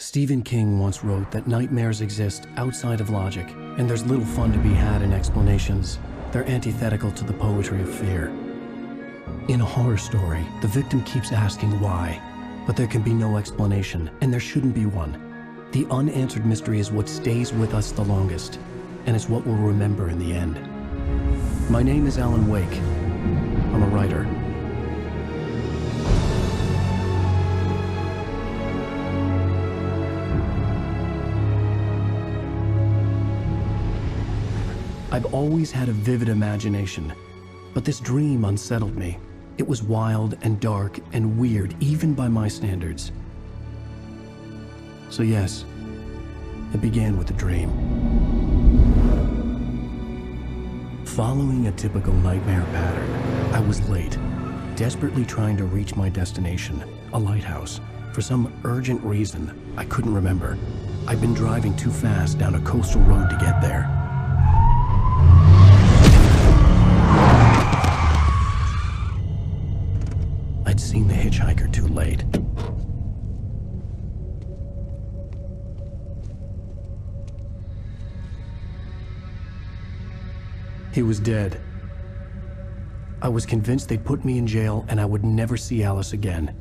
Stephen King once wrote that nightmares exist outside of logic, and there's little fun to be had in explanations. They're antithetical to the poetry of fear. In a horror story, the victim keeps asking why, but there can be no explanation, and there shouldn't be one. The unanswered mystery is what stays with us the longest, and it's what we'll remember in the end. My name is Alan Wake. I'm a writer. I've always had a vivid imagination, but this dream unsettled me. It was wild and dark and weird, even by my standards. So yes, it began with a dream. Following a typical nightmare pattern, I was late, desperately trying to reach my destination, a lighthouse. For some urgent reason, I couldn't remember. I'd been driving too fast down a coastal road to get there. I'd seen the hitchhiker too late. He was dead. I was convinced they'd put me in jail and I would never see Alice again.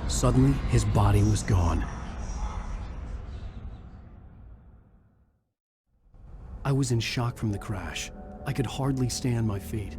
Suddenly, his body was gone. I was in shock from the crash. I could hardly stay on my feet.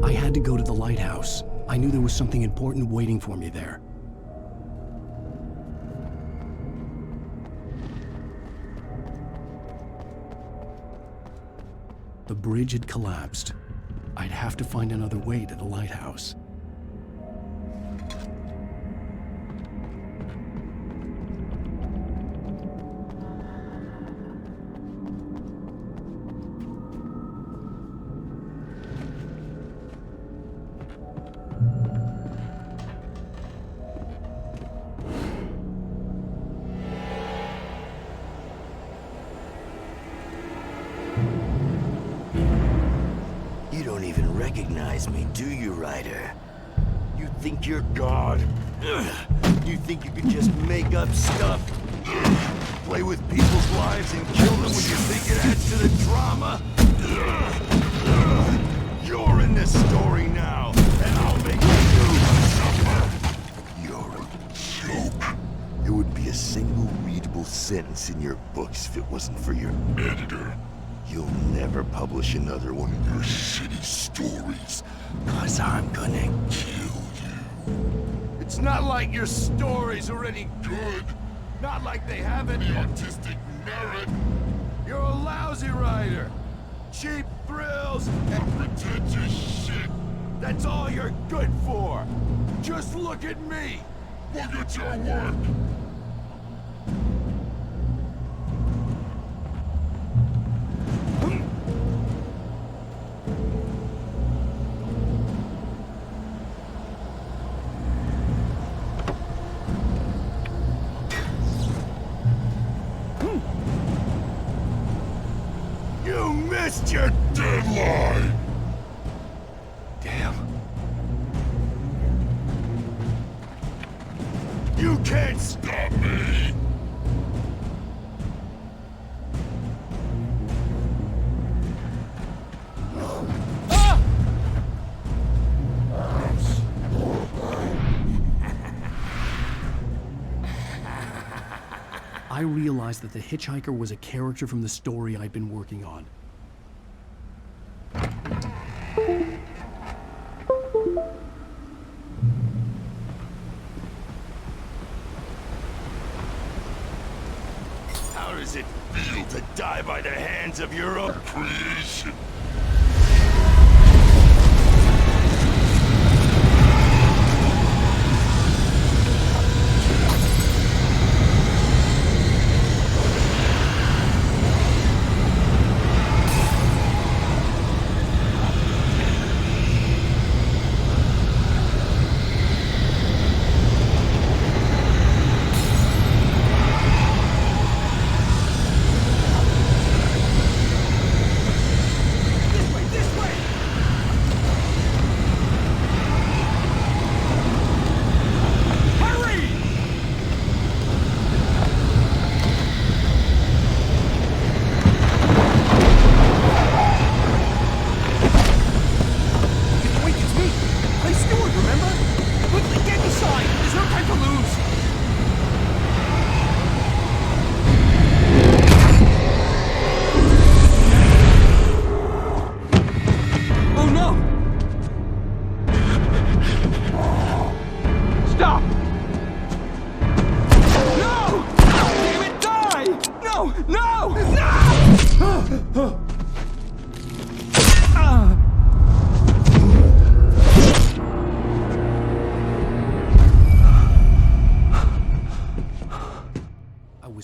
I had to go to the lighthouse. I knew there was something important waiting for me there. The bridge had collapsed. I'd have to find another way to the lighthouse. You don't even recognize me, do you, Ryder? You think you're God? You think you can just make up stuff? Play with people's lives and kill them when you think it adds to the drama? You're in this story now, and I'll make you suffer! You're a joke. It would be a single readable sentence in your books if it wasn't for your editor. You'll never publish another one of your shitty stories, 'cause I'm gonna kill you. It's not like your stories are any good. Not like they have any artistic merit. You're a lousy writer. Cheap thrills and pretentious shit. That's all you're good for. Just look at me. Look at your work. You missed your deadline! Damn. You can't stop me! I realized that the hitchhiker was a character from the story I'd been working on. How does it feel to die by the hands of your own creation?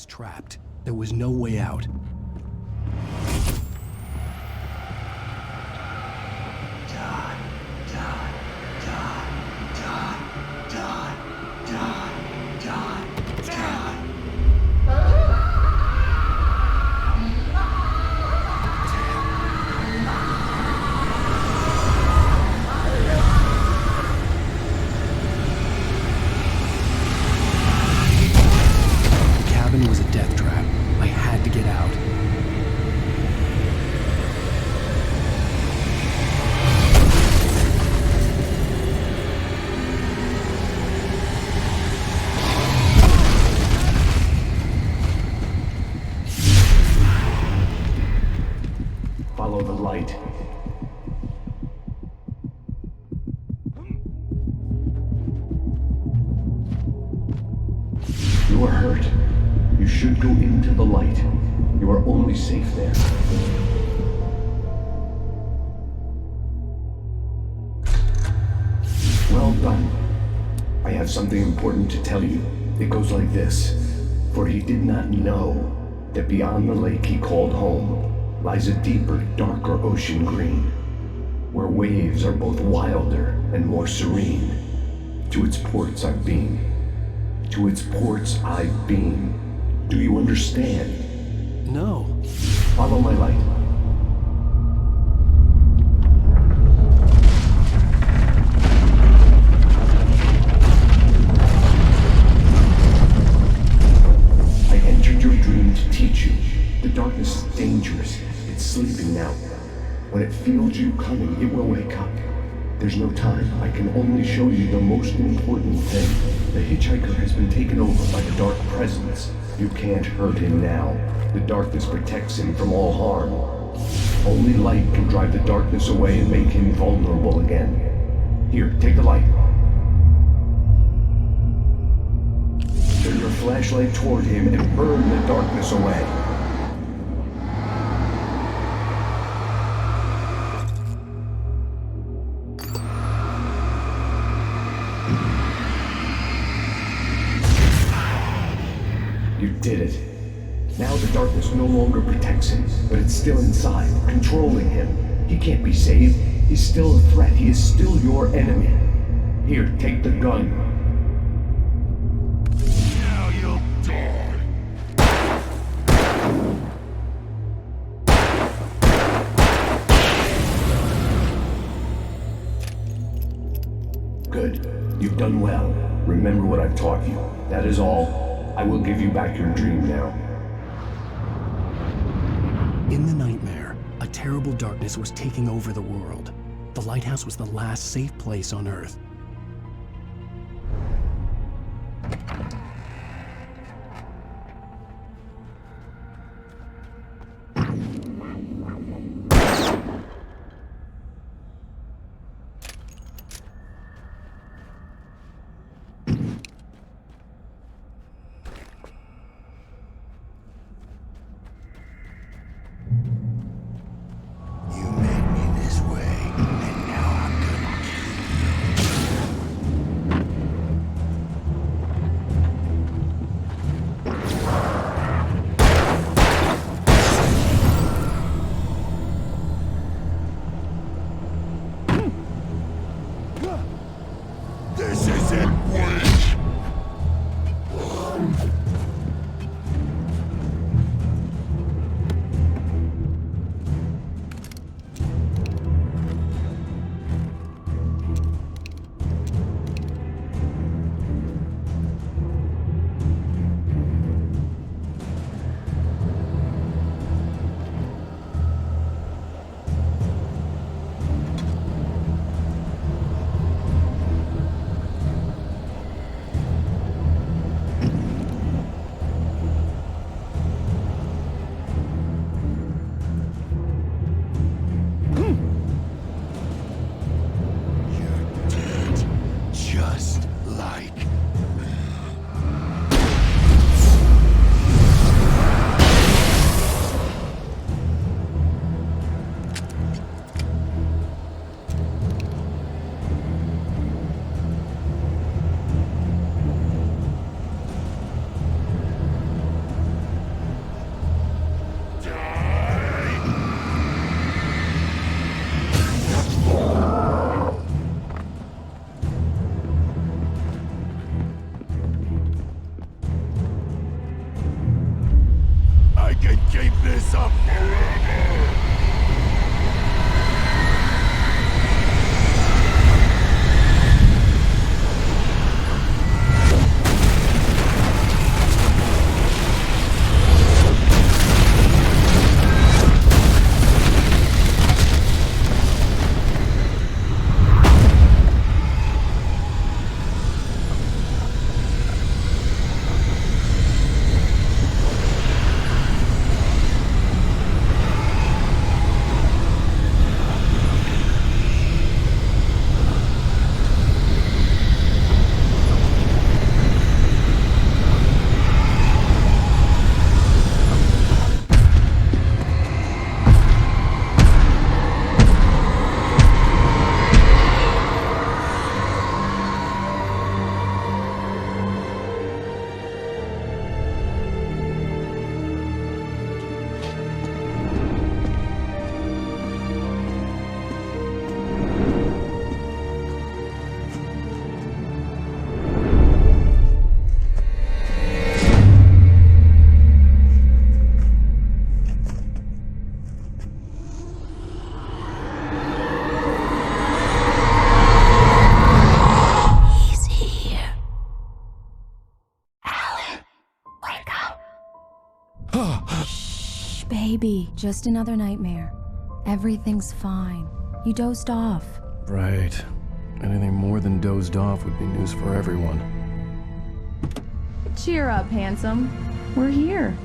Trapped. There was no way out. Was a death trap. I had to get out. Follow the light. You are hurt. You should go into the light. You are only safe there. Well done. I have something important to tell you. It goes like this. For he did not know that beyond the lake he called home lies a deeper, darker ocean green, where waves are both wilder and more serene. To its ports I've been. To its ports I've been. Do you understand? No. Follow my light. I entered your dream to teach you. The darkness is dangerous. It's sleeping now. When it feels you coming, it will wake up. There's no time. I can only show you the most important thing. The hitchhiker has been taken over by the dark presence. You can't hurt him now. The darkness protects him from all harm. Only light can drive the darkness away and make him vulnerable again. Here, take the light. Turn your flashlight toward him and burn the darkness away. You did it. Now the darkness no longer protects him, but it's still inside, controlling him. He can't be saved. He's still a threat. He is still your enemy. Here, take the gun. Now you'll die. Good. You've done well. Remember what I've taught you. That is all. I will give you back your dream now. In the nightmare, a terrible darkness was taking over the world. The lighthouse was the last safe place on Earth. can keep this up forever! Shh, baby. Just another nightmare. Everything's fine. You dozed off. Right. Anything more than dozed off would be news for everyone. Cheer up, handsome. We're here.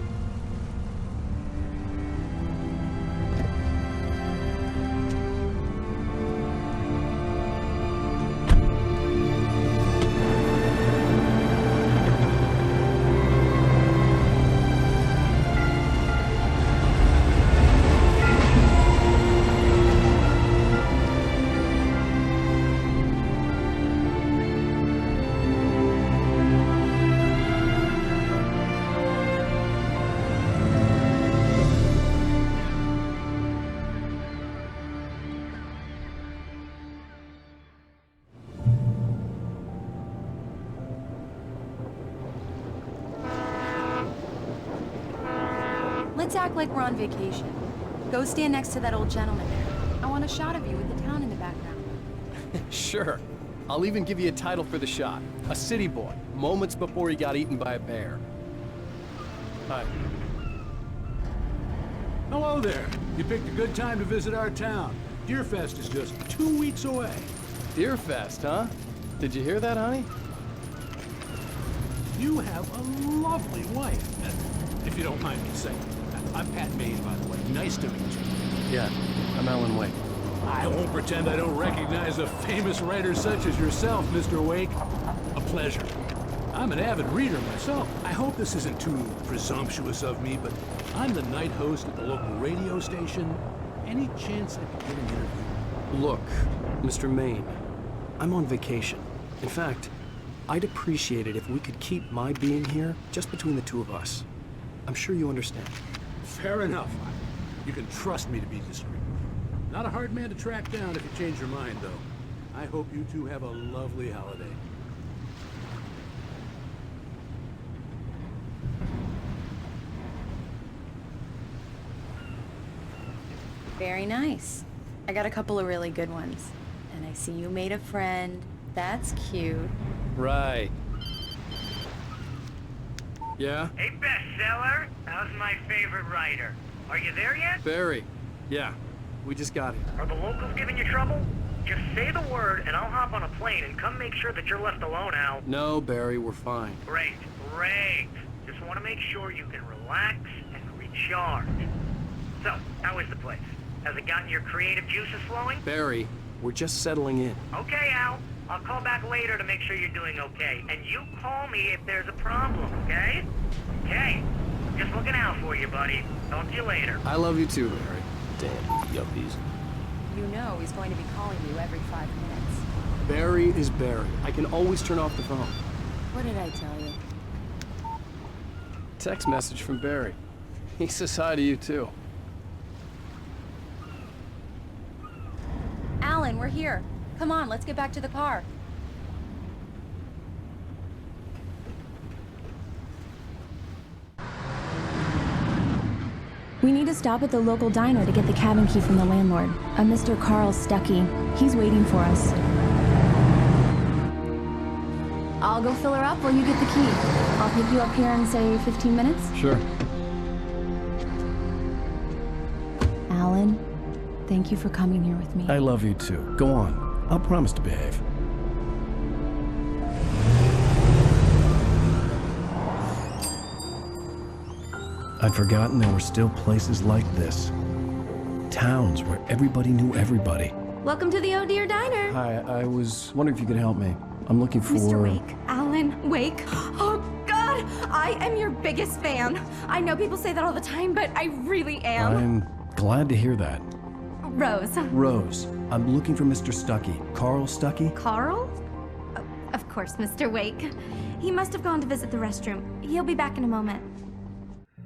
Let's act like we're on vacation. Go stand next to that old gentleman there. I want a shot of you with the town in the background. Sure. I'll even give you a title for the shot. A city boy, moments before he got eaten by a bear. Hi. Hello there. You picked a good time to visit our town. Deerfest is just 2 weeks away. Deerfest, huh? Did you hear that, honey? You have a lovely wife. If you don't mind me saying. I'm Pat Maine, by the way. Nice to meet you. Yeah, I'm Alan Wake. I won't pretend I don't recognize a famous writer such as yourself, Mr. Wake. A pleasure. I'm an avid reader myself. I hope this isn't too presumptuous of me, but I'm the night host at the local radio station. Any chance I could get an interview? Look, Mr. Maine, I'm on vacation. In fact, I'd appreciate it if we could keep my being here just between the two of us. I'm sure you understand. Fair enough. You can trust me to be discreet. Not a hard man to track down if you change your mind, though. I hope you two have a lovely holiday. Very nice. I got a couple of really good ones. And I see you made a friend. That's cute. Right. Yeah? Hey, bestseller! How's my favorite writer? Are you there yet? Barry. Yeah, we just got here. Are the locals giving you trouble? Just say the word and I'll hop on a plane and come make sure that you're left alone, Al. No, Barry, we're fine. Great, great. Just want to make sure you can relax and recharge. So, how is the place? Has it gotten your creative juices flowing? Barry, we're just settling in. Okay, Al. I'll call back later to make sure you're doing okay. And you call me if there's a problem, okay? Okay. Just looking out for you, buddy. Talk to you later. I love you too, Barry. Damn, yuppies. You know he's going to be calling you every 5 minutes. Barry is Barry. I can always turn off the phone. What did I tell you? Text message from Barry. He says hi to you too. Alan, we're here. Come on, let's get back to the car. We need to stop at the local diner to get the cabin key from the landlord, a Mr. Carl Stuckey. He's waiting for us. I'll go fill her up while you get the key. I'll pick you up here in, say, 15 minutes? Sure. Alan, thank you for coming here with me. I love you too. Go on. I'll promise to behave. I'd forgotten there were still places like this. Towns where everybody knew everybody. Welcome to the Oh Dear Diner. Hi, I was wondering if you could help me. I'm looking for... Mr. Wake. Alan Wake. Oh, God! I am your biggest fan. I know people say that all the time, but I really am. I'm glad to hear that. Rose. Rose, I'm looking for Mr. Stuckey. Carl Stuckey? Carl? Of course, Mr. Wake. He must have gone to visit the restroom. He'll be back in a moment.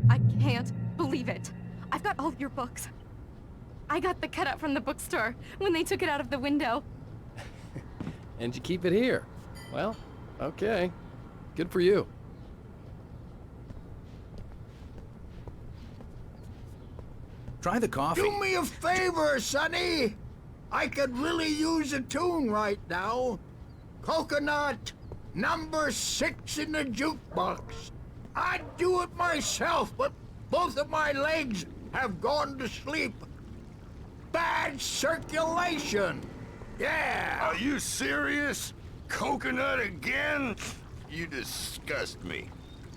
I can't believe it. I've got all your books. I got the cutout from the bookstore when they took it out of the window. And you keep it here. Well, okay. Good for you. Try the coffee. Do me a favor, Sonny. I could really use a tune right now. Coconut, number 6 in the jukebox. I'd do it myself, but both of my legs have gone to sleep. Bad circulation. Yeah. Are you serious? Coconut again? You disgust me.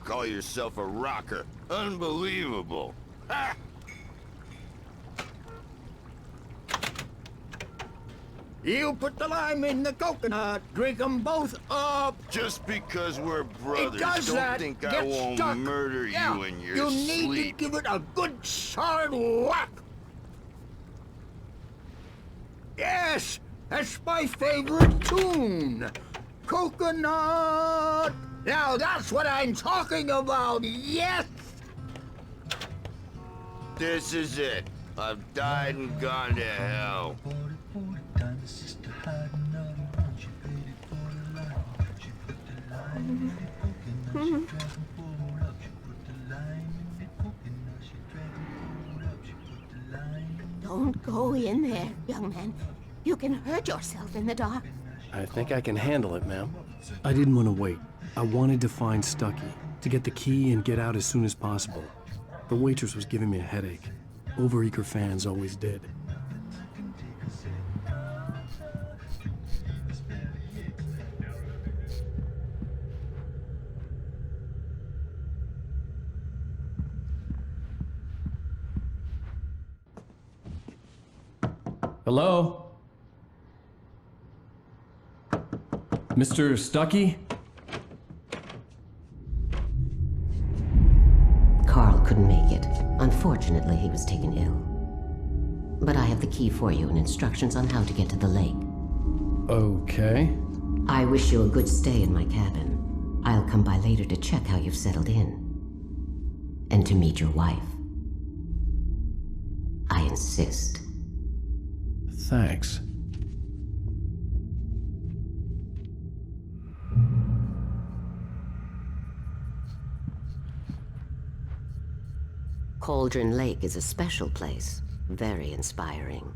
Call yourself a rocker. Unbelievable. Ha! You put the lime in the coconut, drink them both up. Just because we're brothers, It does don't that. think I Get won't stuck. murder Yeah, you in your you sleep. need to give it a good solid whack. Yes, that's my favorite tune. Coconut. Now that's what I'm talking about. Yes. This is it. I've died and gone to hell. Don't go in there, young man. You can hurt yourself in the dark. I think I can handle it, ma'am. I didn't want to wait. I wanted to find Stuckey, to get the key and get out as soon as possible. The waitress was giving me a headache. Overeager fans always did. Hello? Mr. Stuckey? Carl couldn't make it. Unfortunately, he was taken ill. But I have the key for you and instructions on how to get to the lake. Okay. I wish you a good stay in my cabin. I'll come by later to check how you've settled in. And to meet your wife. I insist. Thanks. Cauldron Lake is a special place. Very inspiring.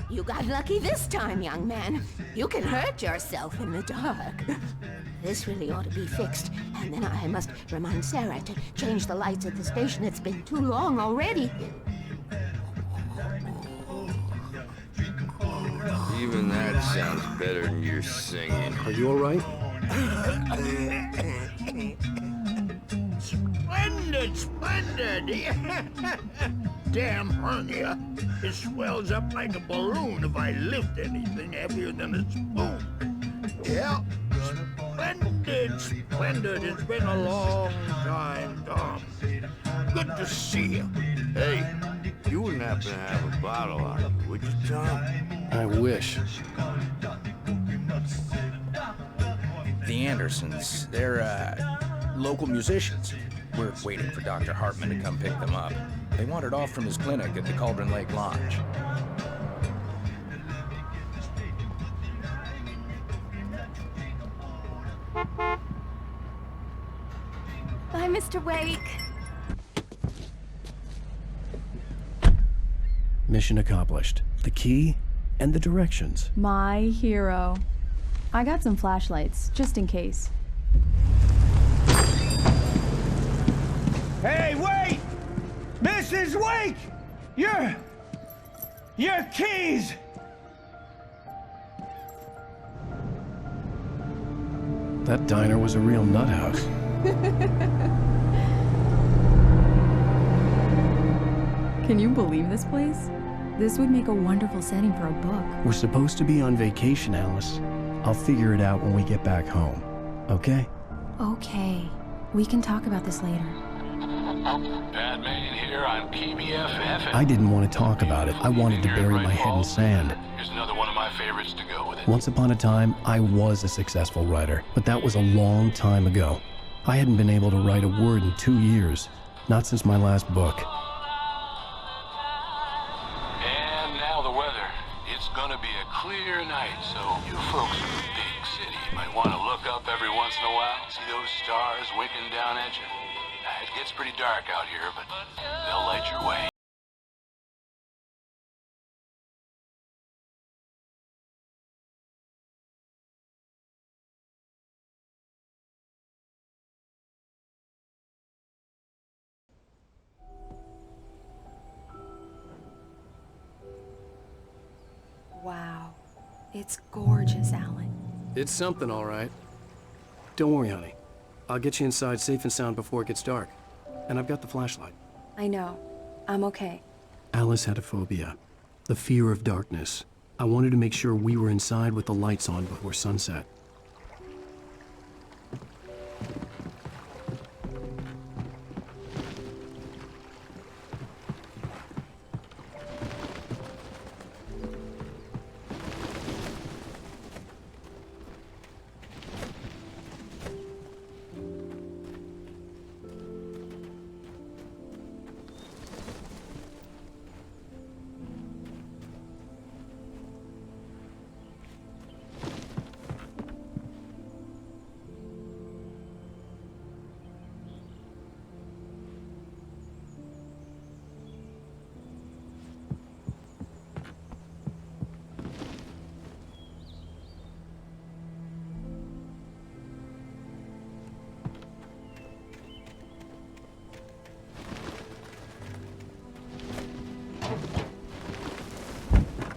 You got lucky this time, young man. You can hurt yourself in the dark. This really ought to be fixed, and then I must remind Sarah to change the lights at the station. It's been too long already. Even that sounds better than your singing. Are you all right? Splendid, splendid. Damn hernia. It swells up like a balloon if I lift anything heavier than a spoon. Yeah, splendid, splendid. It's been a long time, Tom. Good to see you. Hey, you wouldn't happen to have a bottle on you, would you, Tom? I wish. The Andersons, they're, local musicians. We're waiting for Dr. Hartman to come pick them up. They wandered off from his clinic at the Cauldron Lake Lodge. Bye, Mr. Wake. Mission accomplished. The key and the directions. My hero. I got some flashlights, just in case. Hey, wait! Mrs. Wake! Your keys! That diner was a real nut house. Can you believe this place? This would make a wonderful setting for a book. We're supposed to be on vacation, Alice. I'll figure it out when we get back home, okay? Okay. We can talk about this later. Batman here on PBFF. I didn't want to talk about it. I wanted to bury my head in sand. Here's another one of my favorites to go with it. Once upon a time, I was a successful writer, but that was a long time ago. I hadn't been able to write a word in 2 years, not since my last book. And now the weather. It's gonna be a clear night, so you folks in the big city might want to look up every once in a while, see those stars winking down at you. It gets pretty dark out here, but they'll light your way. Wow. It's gorgeous, Alan. It's something, all right. Don't worry, honey. I'll get you inside safe and sound before it gets dark. And I've got the flashlight. I know. I'm okay. Alice had a phobia, the fear of darkness. I wanted to make sure we were inside with the lights on before sunset.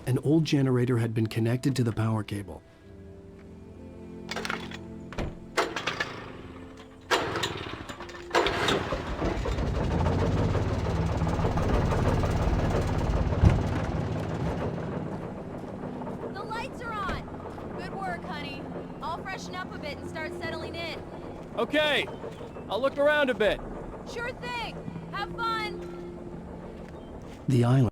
An old generator had been connected to the power cable. The lights are on! Good work, honey. I'll freshen up a bit and start settling in. Okay, I'll look around a bit. Sure thing! Have fun! The island.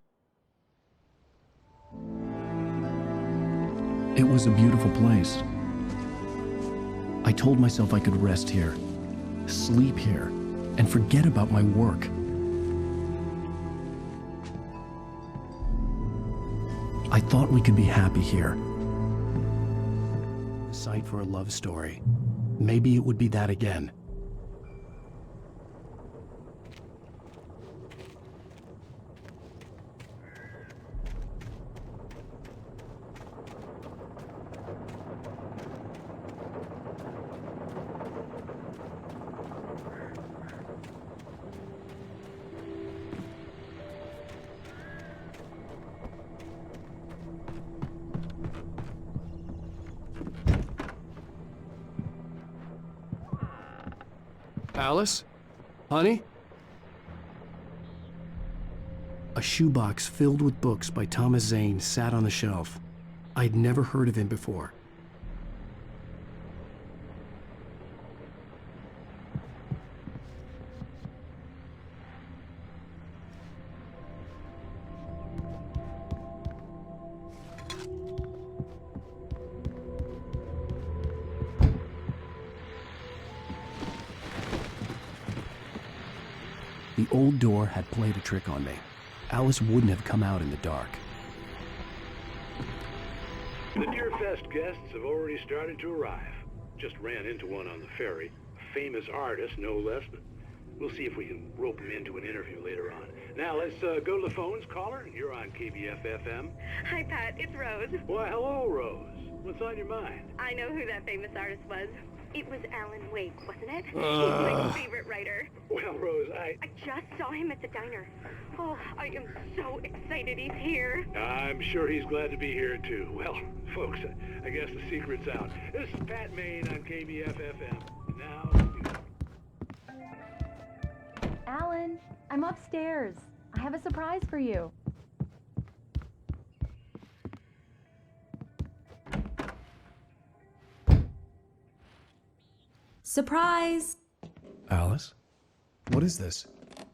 It was a beautiful place. I told myself I could rest here, sleep here, and forget about my work. I thought we could be happy here. A site for a love story. Maybe it would be that again. Alice? Honey? A shoebox filled with books by Thomas Zane sat on the shelf. I'd never heard of him before. The old door had played a trick on me. Alice wouldn't have come out in the dark. The Deer Fest guests have already started to arrive. Just ran into one on the ferry. A famous artist, no less, but we'll see if we can rope him into an interview later on. Now, let's go to the phones. Caller, you're on KBF-FM. Hi, Pat. It's Rose. Why, hello, Rose. What's on your mind? I know who that famous artist was. It was Alan Wake, wasn't it? He's my favorite writer. Well, Rose, I just saw him at the diner. Oh, I am so excited he's here. I'm sure he's glad to be here, too. Well, folks, I guess the secret's out. This is Pat Maine on KBF-FM. Now... Alan, I'm upstairs. I have a surprise for you. Surprise! Alice? What is this?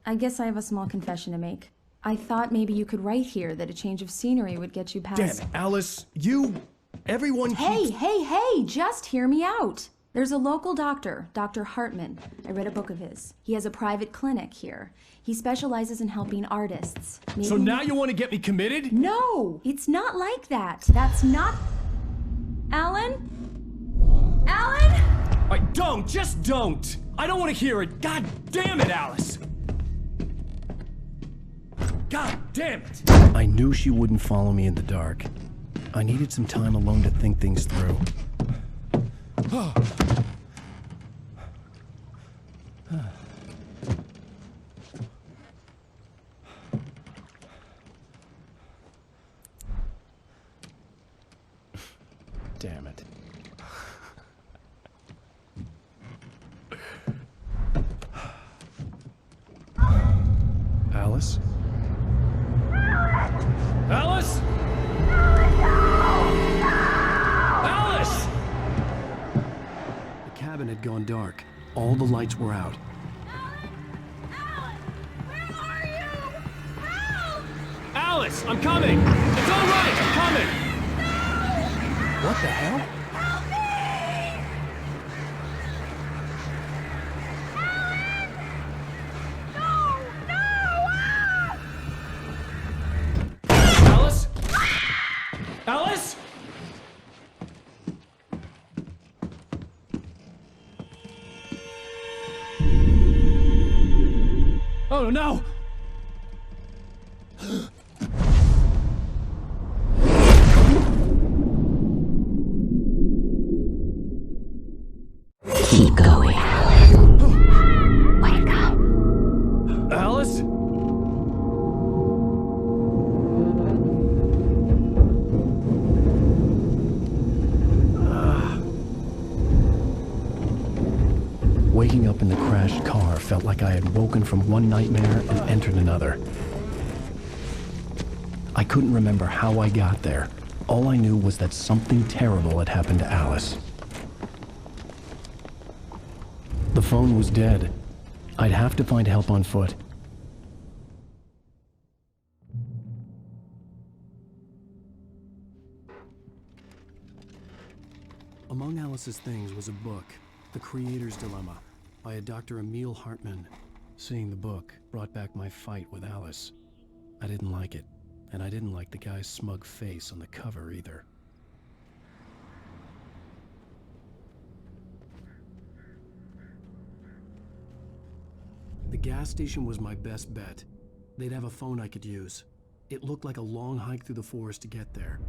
I guess I have a small confession to make. I thought maybe you could write here that a change of scenery would get you past... Damn it, Alice, everyone keeps... Hey, just hear me out. There's a local doctor, Dr. Hartman. I read a book of his. He has a private clinic here. He specializes in helping artists. So now you want to get me committed? No, it's not like that. That's not... Alan? Alan? Just don't! I don't want to hear it! God damn it, Alice! God damn it! I knew she wouldn't follow me in the dark. I needed some time alone to think things through. Damn it. Alice? Alice? Alice! The cabin had gone dark. All the lights were out. Alice, I'm coming! It's all right, I'm coming! What the hell? Alice? Alice? Oh no! Keep going. Wake up. Alice? Waking up in the crashed car felt like I had woken from one nightmare and entered another. I couldn't remember how I got there. All I knew was that something terrible had happened to Alice. The phone was dead. I'd have to find help on foot. Among Alice's things was a book, The Creator's Dilemma, by a Dr. Emil Hartman. Seeing the book brought back my fight with Alice. I didn't like it, and I didn't like the guy's smug face on the cover either. The gas station was my best bet. They'd have a phone I could use. It looked like a long hike through the forest to get there.